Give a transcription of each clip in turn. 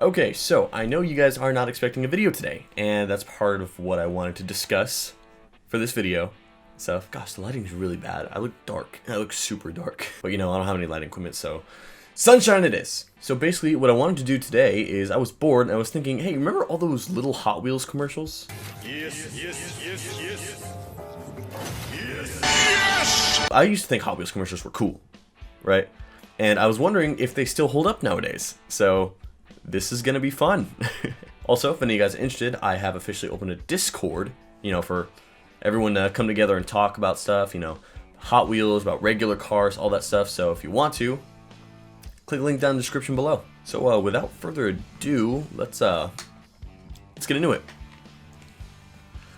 Okay, so I know you guys are not expecting a video today, and that's part of what I wanted to discuss for this video. So, gosh, the lighting is really bad. I look dark. I look super dark. But you know, I don't have any lighting equipment, so sunshine it is. So basically, what I wanted to do today is I was bored, and I was thinking, hey, remember all those little Hot Wheels commercials? Yes. I used to think Hot Wheels commercials were cool, right? And I was wondering if they still hold up nowadays. So this is gonna be fun. Also, if any of you guys are interested, I have officially opened a Discord, you know, for everyone to come together and talk about stuff, you know, Hot Wheels, about regular cars, all that stuff. So if you want to, click the link down in the description below. So without further ado, let's get into it.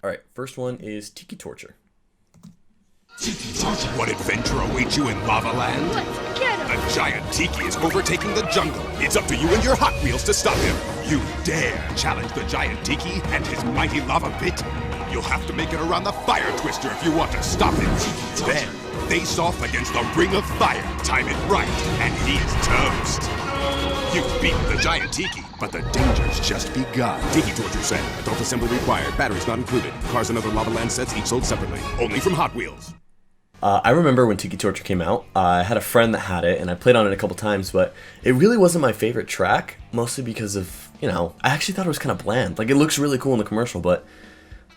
All right, first one is Tiki Torture. Tiki Torture. What adventure awaits you in Lava Land? Let's get him! A giant Tiki is overtaking the jungle. It's up to you and your Hot Wheels to stop him. You dare challenge the giant Tiki and his mighty lava pit? You'll have to make it around the fire twister if you want to stop him. Then, face off against the Ring of Fire. Time it right, and he's toast. You've beaten the giant Tiki, but the danger's just begun. Tiki Torture set. Adult assembly required. Batteries not included. Cars and other Lava Land sets each sold separately. Only from Hot Wheels. I remember when Tiki Torture came out, I had a friend that had it, and I played on it a couple times, but it really wasn't my favorite track, mostly because of, you know, I actually thought it was kind of bland. Like, it looks really cool in the commercial, but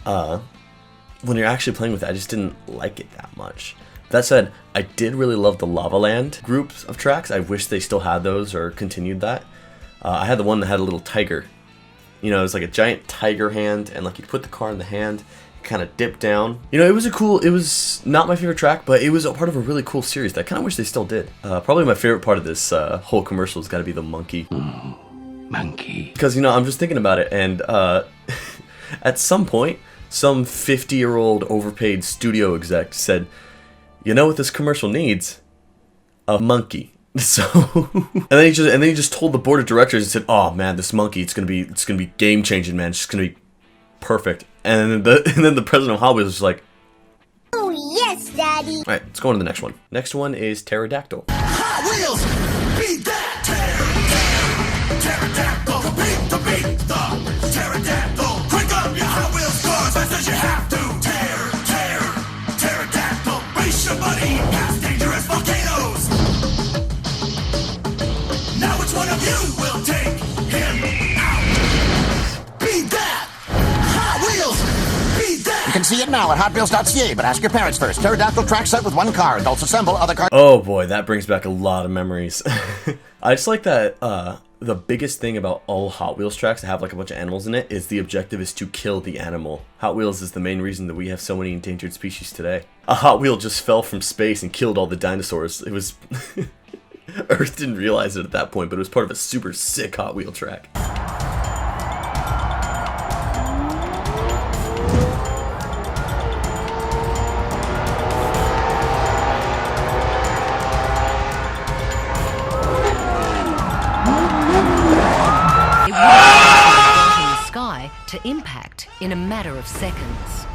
when you're actually playing with it, I just didn't like it that much. That said, I did really love the Lava Land groups of tracks. I wish they still had those or continued that. I had the one that had a little tiger. You know, it was like a giant tiger hand, and like you put the car in the hand, kind of dip down. You know, it was not my favorite track, but it was a part of a really cool series that I kind of wish they still did. Probably my favorite part of this whole commercial has got to be the monkey. Monkey. Because, you know, I'm just thinking about it, and at some point, some 50-year-old overpaid studio exec said, you know what this commercial needs? A monkey. So, and then he just told the board of directors and said, oh man, this monkey, it's gonna be game changing, man. It's just gonna be perfect. And then the president of Hot Wheels was like, Oh yes, Daddy! alright, let's go on to the next one. Next one is Pterodactyl. Hot Wheels! Beat that! Pterodactyl! Beat the Pterodactyl! Quick up your Hot Wheels cars fast as you have to! Pterodactyl! Race your money past dangerous volcanoes! Now which one of you will take him out? Beat that! Hot Wheels! Beat that! You can see it now at HotWheels.ca, but ask your parents first. Pterodactyl track set with one car. Adults assemble, other cars. Oh boy, that brings back a lot of memories. I just like that the biggest thing about all Hot Wheels tracks that have like a bunch of animals in it is the objective is to kill the animal. Hot Wheels is the main reason that we have so many endangered species today. A Hot Wheel just fell from space and killed all the dinosaurs. It was... Earth didn't realize it at that point, but it was part of a super sick Hot Wheel track. It was in the sky to impact in a matter of seconds.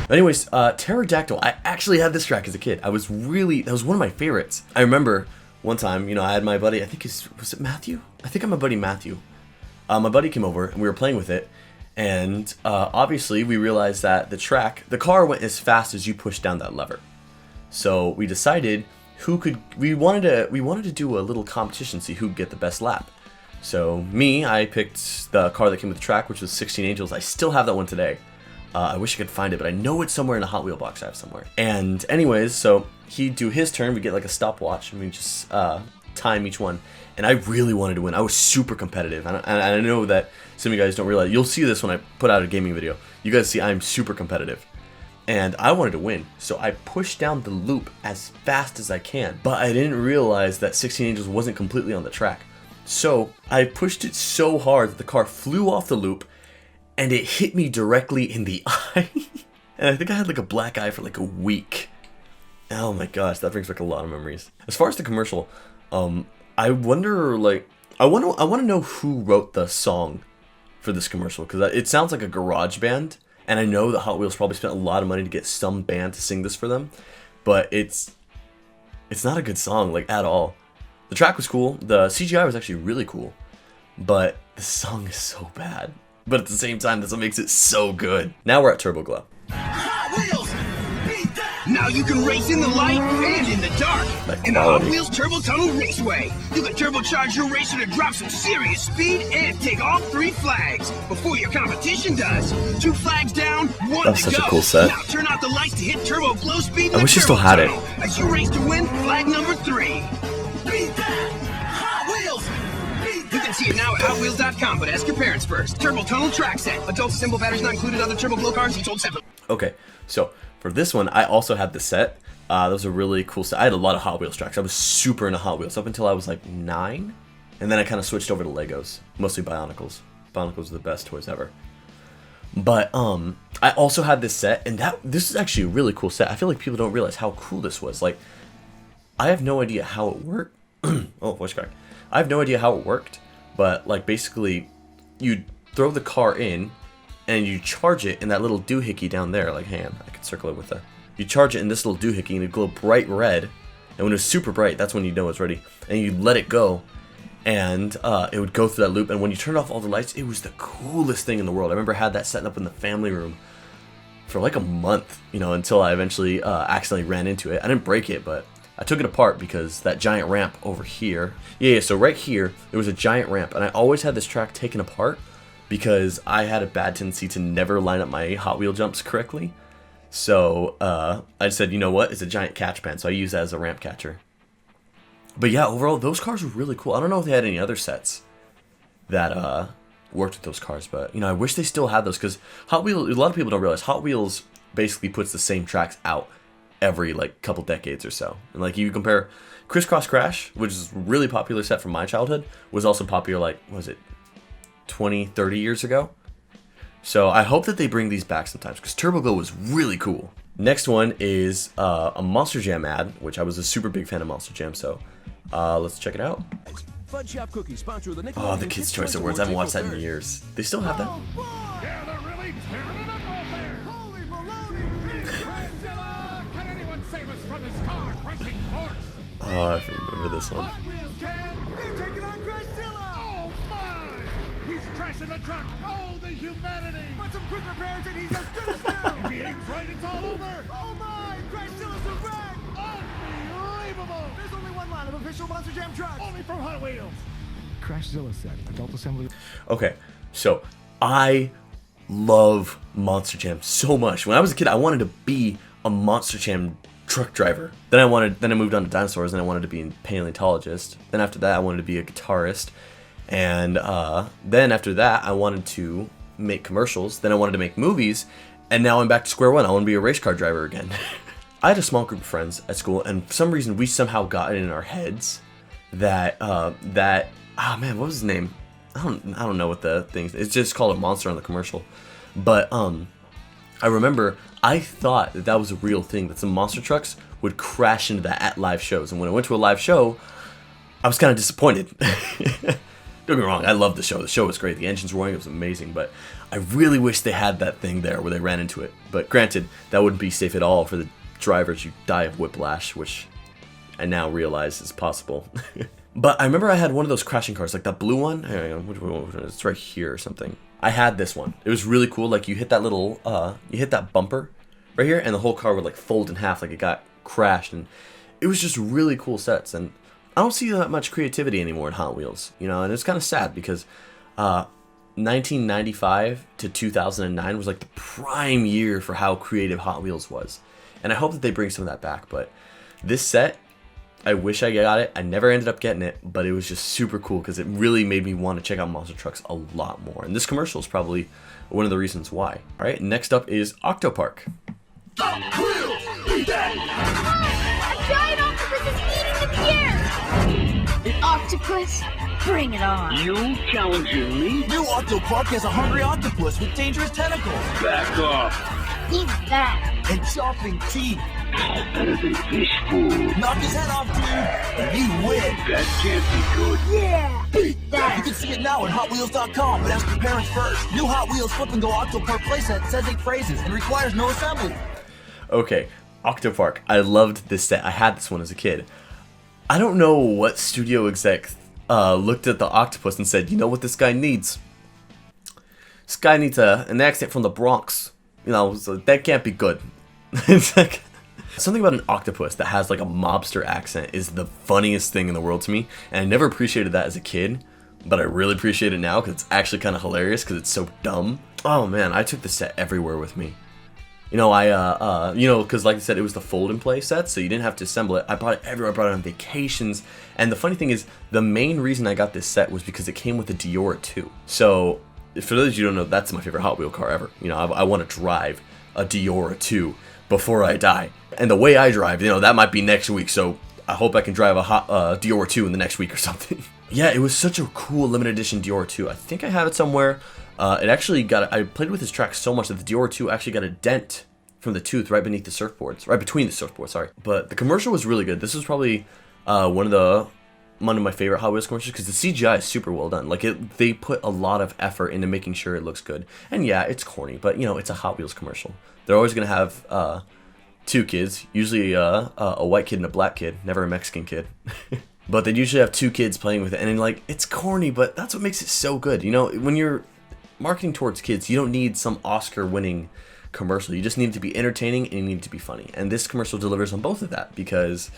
Anyways, Pterodactyl, I actually had this track as a kid. That was one of my favorites. I remember one time, you know, I had my buddy, was it Matthew? I think I'm my buddy Matthew. My buddy came over and we were playing with it, and obviously we realized that the car went as fast as you pushed down that lever. So we decided we wanted to do a little competition, see who could get the best lap. So I picked the car that came with the track, which was 16 Angels. I still have that one today. I wish I could find it, but I know it's somewhere in a Hot Wheel box I have somewhere. And anyways, so he'd do his turn, we get like a stopwatch, and we just time each one. And I really wanted to win. I was super competitive, and I know that some of you guys don't realize. You'll see this when I put out a gaming video. You guys see I'm super competitive. And I wanted to win, so I pushed down the loop as fast as I can. But I didn't realize that 16 Angels wasn't completely on the track. So I pushed it so hard that the car flew off the loop, and it hit me directly in the eye. And I think I had like a black eye for like a week. Oh my gosh, that brings back a lot of memories. As far as the commercial, I wonder, like, I want to know who wrote the song for this commercial, because it sounds like a garage band. And I know that Hot Wheels probably spent a lot of money to get some band to sing this for them, but it's It's not a good song, like, at all. The track was cool. The CGI was actually really cool. But the song is so bad. But at the same time, that's what makes it so good. Now we're at Turbo Glow. Hot Wheels! Beat that! Now you can race in the light and in the dark. That In the Hot quality. Wheels Turbo Tunnel Raceway, you can turbocharge your racer to drop some serious speed and take all 3 flags before your competition does. 2 flags down, 1 That's to such go. a cool set. Now turn out the lights to hit turbo glow speed in I the wish you Turbo still had it. Tunnel as you race to win flag number 3. Beat that! Hot Wheels! You can see it now at HotWheels.com, but ask your parents first. Turbo Tunnel Track Set. Adult assemble batteries not included. Other Turbo Glow cars each sold separately. Okay, so for this one, I also had the set. That was a really cool set. I had a lot of Hot Wheels tracks. I was super into Hot Wheels up until I was like 9. And then I kind of switched over to Legos. Mostly Bionicles. Bionicles are the best toys ever. But I also had this set, and this is actually a really cool set. I feel like people don't realize how cool this was. Like, I have no idea how it worked. Oh, voice crack. I have no idea how it worked, but like basically, you throw the car in, and you charge it in that little doohickey down there. Like, hang on, I can circle it with the. You charge it in this little doohickey, and it glow bright red. And when it's super bright, that's when you know it's ready. And you let it go, and it would go through that loop. And when you turned off all the lights, it was the coolest thing in the world. I remember I had that set up in the family room for like a month, you know, until I eventually accidentally ran into it. I didn't break it, but I took it apart because that giant ramp over here. Yeah, so right here, there was a giant ramp. And I always had this track taken apart because I had a bad tendency to never line up my Hot Wheel jumps correctly. So I said, you know what? It's a giant catch pan. So I use that as a ramp catcher. But yeah, overall, those cars were really cool. I don't know if they had any other sets that worked with those cars, but you know, I wish they still had those because Hot Wheels. A lot of people don't realize Hot Wheels basically puts the same tracks out every like couple decades or so. And like you compare Crisscross Crash, which is a really popular set from my childhood, was also popular like what was it 20, 30 years ago. So I hope that they bring these back sometimes because Turbo Glow was really cool. Next one is a Monster Jam ad, which I was a super big fan of Monster Jam. So let's check it out. Fudge Shop Cookie, sponsor of the Oh, the Kids' Choice Awards. I haven't watched that in years. They still have that? Yeah, they're really tearing it up out there. Holy baloney! Godzilla! Can anyone save us from this car-crushing force? Oh, I remember this one. Hot Wheels can! They're taking on Godzilla! Oh my! He's crashing the truck! Oh, the humanity! Want some quick repairs and he's as good as new! If he ain't right, it's all over! Oh my! Godzilla's a wreck! Unbelievable! There's only one line of official Monster Jam trucks! Only from Hot Wheels! Crashzilla set, adult assembly. Okay, so I love Monster Jam so much. When I was a kid, I wanted to be a Monster Jam truck driver. Then I moved on to dinosaurs, and I wanted to be a paleontologist. Then after that, I wanted to be a guitarist, and then after that, I wanted to make commercials. Then I wanted to make movies, and now I'm back to square one. I want to be a race car driver again. I had a small group of friends at school, and for some reason, we somehow got it in our heads that oh man, what was his name? I don't know what the thing is. It's just called a monster on the commercial. But I remember I thought that was a real thing, that some monster trucks would crash into that at live shows. And when I went to a live show, I was kind of disappointed. Don't get me wrong, I loved the show. The show was great. The engines roaring, it was amazing. But I really wish they had that thing there where they ran into it. But granted, that wouldn't be safe at all for the drivers. You die of whiplash, which I now realize is possible. But I remember I had one of those crashing cars, like that blue one. Hang on, which one? It's right here or something. I had this one. It was really cool. Like you hit that little, you hit that bumper right here, and the whole car would like fold in half, like it got crashed. And it was just really cool sets. And I don't see that much creativity anymore in Hot Wheels, you know. And it's kind of sad because 1995 to 2009 was like the prime year for how creative Hot Wheels was. And I hope that they bring some of that back. But this set, I wish I got it. I never ended up getting it, but it was just super cool because it really made me want to check out monster trucks a lot more. And this commercial is probably one of the reasons why. All right, next up is Octopark. A giant octopus is eating the beer! An octopus? Bring it on. You challenging me? New Octopark has a hungry octopus with dangerous tentacles. Back off. Eat that. And chopping teeth. Better than fish food. Knock his head off, dude. And you win. That can't be good. Yeah. Beat You that. can see it now at HotWheels.com, but ask your parents first. New Hot Wheels Flip and Go Octopark playset says 8 phrases and requires no assembly. Okay, Octopark. I loved this set. I had this one as a kid. I don't know what studio exec looked at the octopus and said, you know what this guy needs? This guy needs an accent from the Bronx. You know, so that can't be good. It's like, something about an octopus that has like a mobster accent is the funniest thing in the world to me. And I never appreciated that as a kid, but I really appreciate it now because it's actually kind of hilarious because it's so dumb. Oh man, I took the set everywhere with me. You know, you know, because like I said, it was the fold-and-play set, so you didn't have to assemble it. I brought it everywhere. I brought it on vacations. And the funny thing is, the main reason I got this set was because it came with a Diora 2. So, for those of you who don't know, that's my favorite Hot Wheel car ever. You know, I want to drive a Diora 2 before I die. And the way I drive, you know, that might be next week, so I hope I can drive a Diora 2 in the next week or something. Yeah, it was such a cool limited edition Diora 2. I think I have it somewhere. It actually I played with this track so much that the Diora 2 actually got a dent from the tooth right beneath the surfboards, right between the surfboards, sorry. But the commercial was really good. This was probably one of my favorite Hot Wheels commercials because the CGI is super well done. Like they put a lot of effort into making sure it looks good. And yeah, it's corny, but you know, it's a Hot Wheels commercial. They're always gonna have two kids, usually a white kid and a black kid, never a Mexican kid. But they usually have two kids playing with it, and like it's corny, but that's what makes it so good. You know, when you're marketing towards kids, you don't need some Oscar-winning commercial. You just need it to be entertaining and you need it to be funny. And this commercial delivers on both of that because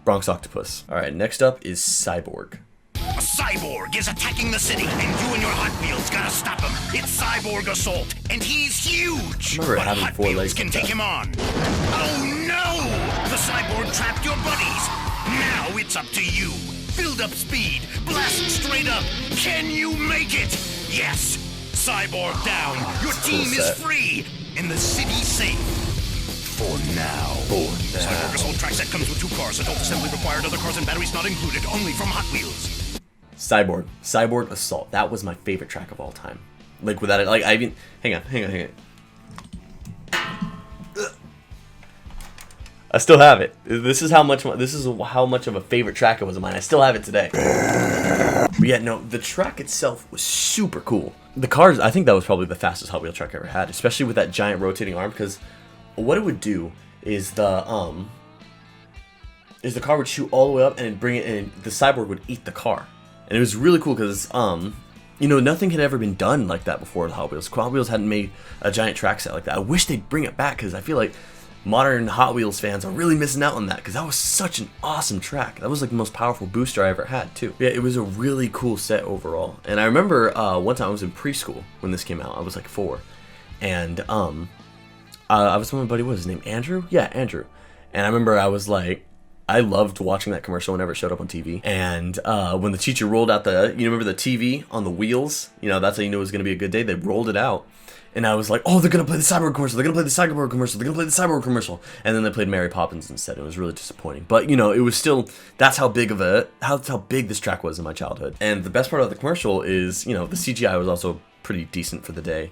Bronx Octopus. All right, next up is Cyborg. A cyborg is attacking the city, and you and your Hot Wheels gotta stop him. It's Cyborg Assault, and he's huge. Remember but having Hot 4 Wheels legs can like take that. him on. Oh no! The cyborg trapped your buddies. Now it's up to you. Build up speed. Blast straight up. Can you make it? Yes. Cyborg down. Your team is free, and the city safe. For now. Cyborg Assault track set comes with 2 cars. Adult assembly required. Other cars and batteries not included. Only from Hot Wheels. Cyborg Assault. That was my favorite track of all time. Like without it, like I even hang on. I still have it. This is how much of a favorite track it was of mine. I still have it today. But yeah, no, the track itself was super cool. The cars, I think that was probably the fastest Hot Wheel track I ever had, especially with that giant rotating arm, because what it would do is the car would shoot all the way up and bring it in, and the cyborg would eat the car. And it was really cool because you know, nothing had ever been done like that before with Hot Wheels. Hot Wheels hadn't made a giant track set like that. I wish they'd bring it back because I feel like modern Hot Wheels fans are really missing out on that because that was such an awesome track. That was like the most powerful booster I ever had too. Yeah, it was a really cool set overall. And I remember one time I was in preschool when this came out. I was like 4, and I was with my buddy. What was his name? Andrew? Yeah, Andrew. And I remember I was like, I loved watching that commercial whenever it showed up on TV. And when the teacher rolled out you remember the TV on the wheels? You know, that's how you knew it was going to be a good day. They rolled it out. And I was like, oh, they're going to play the Cyborg commercial. They're going to play the Cyborg commercial. They're going to play the Cyborg commercial. And then they played Mary Poppins instead. It was really disappointing. But, you know, it was still, that's how big this track was in my childhood. And the best part of the commercial is, you know, the CGI was also pretty decent for the day.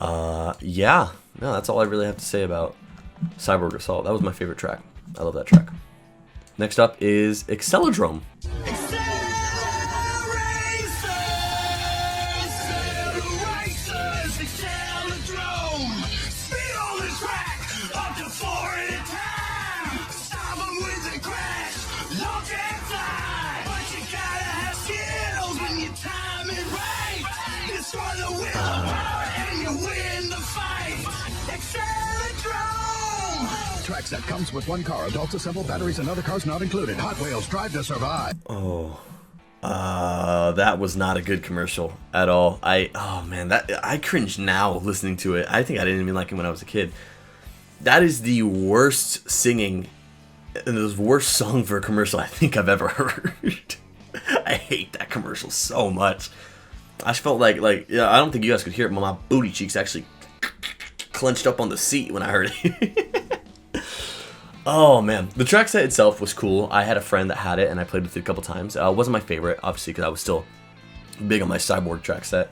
Yeah. No, that's all I really have to say about Cyborg Assault. That was my favorite track. I love that track. Next up is Acceleladrom. Track set comes with 1 car, adults assemble, batteries and other cars not included. Hot Wheels, drive to survive. Oh, that was not a good commercial at all. Oh man, I cringe now listening to it. I think I didn't even like it when I was a kid. That is the worst singing and the worst song for a commercial I think I've ever heard. I hate that commercial so much. I just felt like yeah, I don't think you guys could hear it, but my booty cheeks actually clenched up on the seat when I heard it. Oh man, the track set itself was cool. I had a friend that had it and I played with it a couple times. It wasn't my favorite, obviously, because I was still big on my Cyborg track set.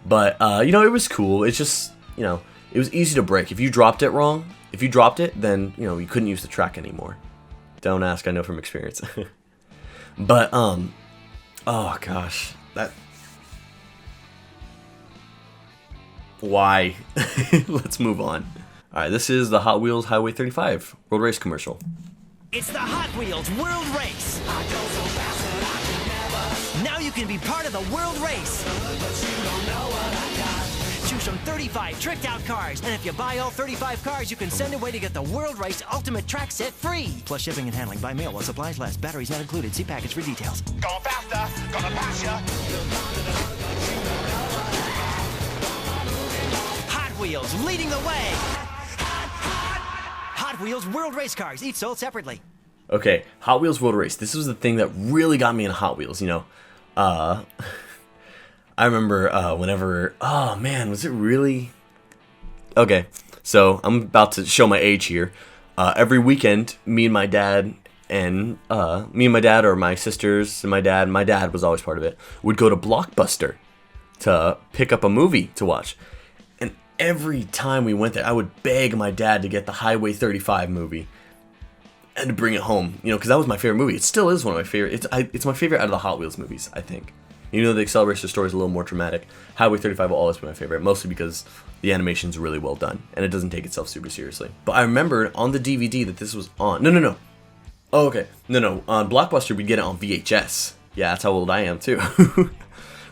But, you know, it was cool. It's just, you know, it was easy to break. If you dropped it wrong, then, you know, you couldn't use the track anymore. Don't ask, I know from experience. But, oh gosh, why? Let's move on. Alright, this is the Hot Wheels Highway 35 road race commercial. It's the Hot Wheels World Race. Now you can be part of the World Race. Choose from 35 tricked out cars, and if you buy all 35 cars, you can send away to get the World Race Ultimate Track Set free. Plus shipping and handling by mail while supplies last. Batteries not included. See package for details. Going faster, gonna pass ya. Hot Wheels leading the way. Hot Wheels World Race cars, each sold separately. Okay, Hot Wheels World Race. This was the thing that really got me into Hot Wheels, you know. I remember whenever, oh man, was it really? Okay, so I'm about to show my age here. Every weekend, me and my dad or my sisters and my dad was always part of it, would go to Blockbuster to pick up a movie to watch. And every time we went there, I would beg my dad to get the Highway 35 movie and to bring it home, you know, because that was my favorite movie. It still is one of my favorite. It's my favorite out of the Hot Wheels movies, I think. You know, the Acceleration story is a little more dramatic. Highway 35 will always be my favorite, mostly because the animation's really well done, and it doesn't take itself super seriously. But I remembered on the DVD that this was on... No. Oh, okay. No. On Blockbuster, we'd get it on VHS. Yeah, that's how old I am, too.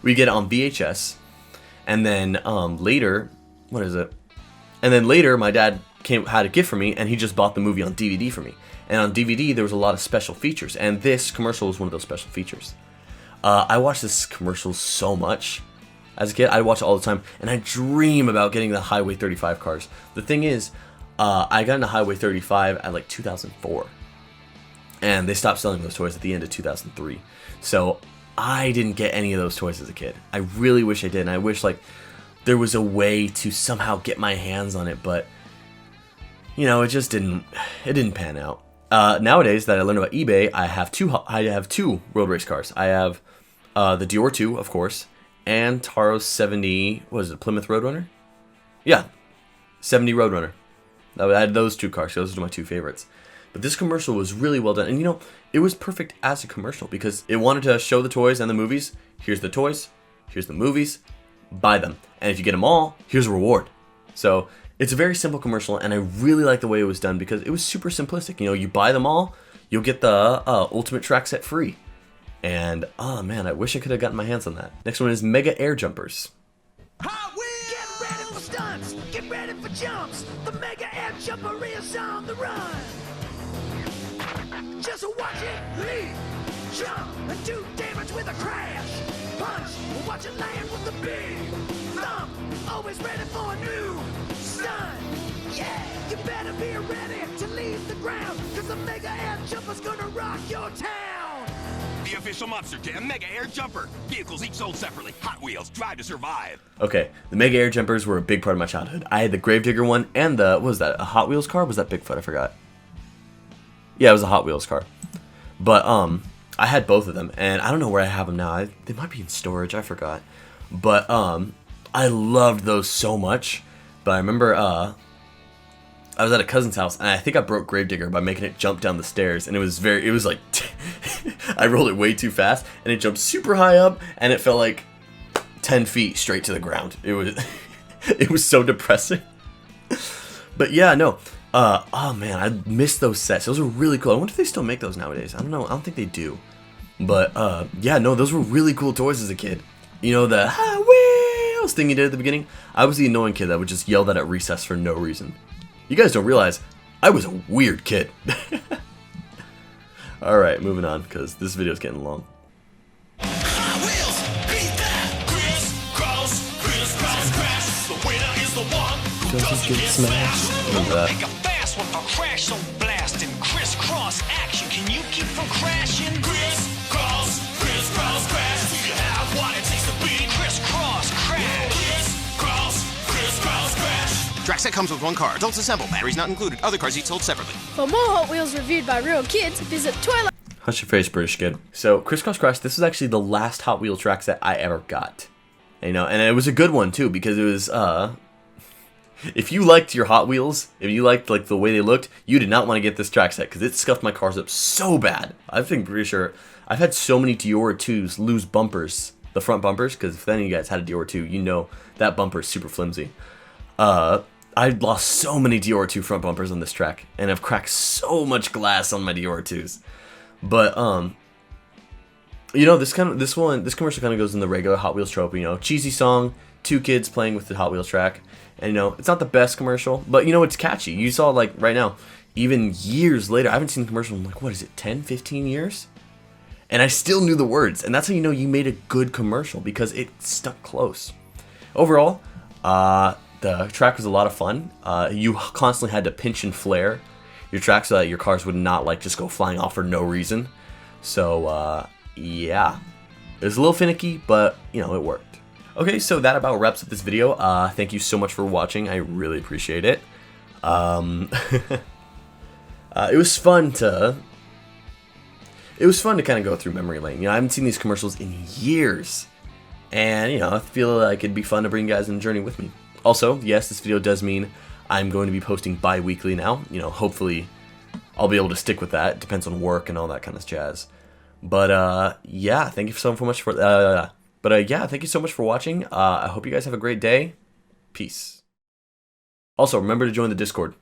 We'd get it on VHS, and then later... What is it? And then later, my dad had a gift for me, and he just bought the movie on DVD for me. And on DVD, there was a lot of special features, and this commercial was one of those special features. I watched this commercial so much as a kid. I watch it all the time, and I dream about getting the Highway 35 cars. The thing is, I got into Highway 35 at like 2004, and they stopped selling those toys at the end of 2003. So I didn't get any of those toys as a kid. I really wish I did, and I wish like there was a way to somehow get my hands on it, but you know, it just didn't pan out. Nowadays that I learned about eBay, I have two road race cars. I have the Dior 2, of course, and Taro's 70, what is it, Plymouth Roadrunner? Yeah, 70 Roadrunner. I had those two cars. Those are my two favorites. But this commercial was really well done. And you know, it was perfect as a commercial because it wanted to show the toys and the movies. Here's the toys, here's the movies, buy them. And if you get them all, here's a reward. So it's a very simple commercial, and I really like the way it was done because it was super simplistic. You know, you buy them all, you'll get the Ultimate Track Set free. And, oh man, I wish I could have gotten my hands on that. Next one is Mega Air Jumpers. Hot Wheels! Get ready for stunts! Get ready for jumps! The Mega Air Jumper is on the run! Just watch it leap, jump, and do damage with a crash! Punch, watch it land with a big thump! Always ready for a new stunt! Yeah, you better be ready to leave the ground, cause the Mega Air Jumper's gonna rock your town! The official Monster Jam Mega Air Jumper. Vehicles each sold separately. Hot Wheels, drive to survive. Okay, the Mega Air Jumpers were a big part of my childhood. I had the Gravedigger one and the, what was that, a Hot Wheels car? Was that Bigfoot? I forgot. Yeah, it was a Hot Wheels car. But, I had both of them, and I don't know where I have them now. They might be in storage, I forgot. But, I loved those so much. But I remember, I was at a cousin's house, and I think I broke Gravedigger by making it jump down the stairs, and it was like, I rolled it way too fast, and it jumped super high up, and it fell like 10 feet straight to the ground. It was, it was so depressing. But yeah, no, oh man, I missed those sets. Those were really cool. I wonder if they still make those nowadays. I don't know. I don't think they do. But yeah, no, those were really cool toys as a kid. You know, the Hot Wheels thing you did at the beginning? I was the annoying kid that would just yell that at recess for no reason. You guys don't realize, I was a weird kid. Alright, moving on, because this video's getting long. Hot Wheels, beat that! Criss-cross, crash. The winner is the one who doesn't get smashed. Remember that. Make a fast one for crash, so blasting. Crisscross action, can you keep from crashing? Crisscross, crash. Do you have what it takes to beat crisscross crash? Crisscross, crash. Track set comes with one car. Adults assemble. Batteries not included. Other cars each sold separately. For more Hot Wheels reviewed by real kids, visit Twilight. Hush your face, British kid. So, Crisscross Crash, this was actually the last Hot Wheels track set I ever got. You know, and it was a good one, too, because it was, if you liked your Hot Wheels, if you liked, like, the way they looked, you did not want to get this track set, because it scuffed my cars up so bad. I think, pretty sure, I've had so many Dior 2s lose bumpers, the front bumpers, because if any of you guys had a Dior 2, you know that bumper is super flimsy. I lost so many Dior 2 front bumpers on this track, and I've cracked so much glass on my Dior 2s. But you know, this commercial kind of goes in the regular Hot Wheels trope. You know, cheesy song, 2 kids playing with the Hot Wheels track, and you know, it's not the best commercial, but you know, it's catchy. You saw, like, right now, even years later, I haven't seen the commercial in, like, what is it, 10, 15 years? And I still knew the words, and that's how you know you made a good commercial, because it stuck close. Overall, the track was a lot of fun. You constantly had to pinch and flare your track so that your cars would not, like, just go flying off for no reason. So, yeah. It was a little finicky, but, you know, it worked. Okay, so that about wraps up this video. Thank you so much for watching. I really appreciate it. It was fun to... It was fun to kind of go through memory lane. You know, I haven't seen these commercials in years. And, you know, I feel like it'd be fun to bring you guys on the journey with me. Also, yes, this video does mean I'm going to be posting bi-weekly now. You know, hopefully I'll be able to stick with that. It depends on work and all that kind of jazz. But, yeah, thank you so much for... yeah, thank you so much for watching. I hope you guys have a great day. Peace. Also, remember to join the Discord.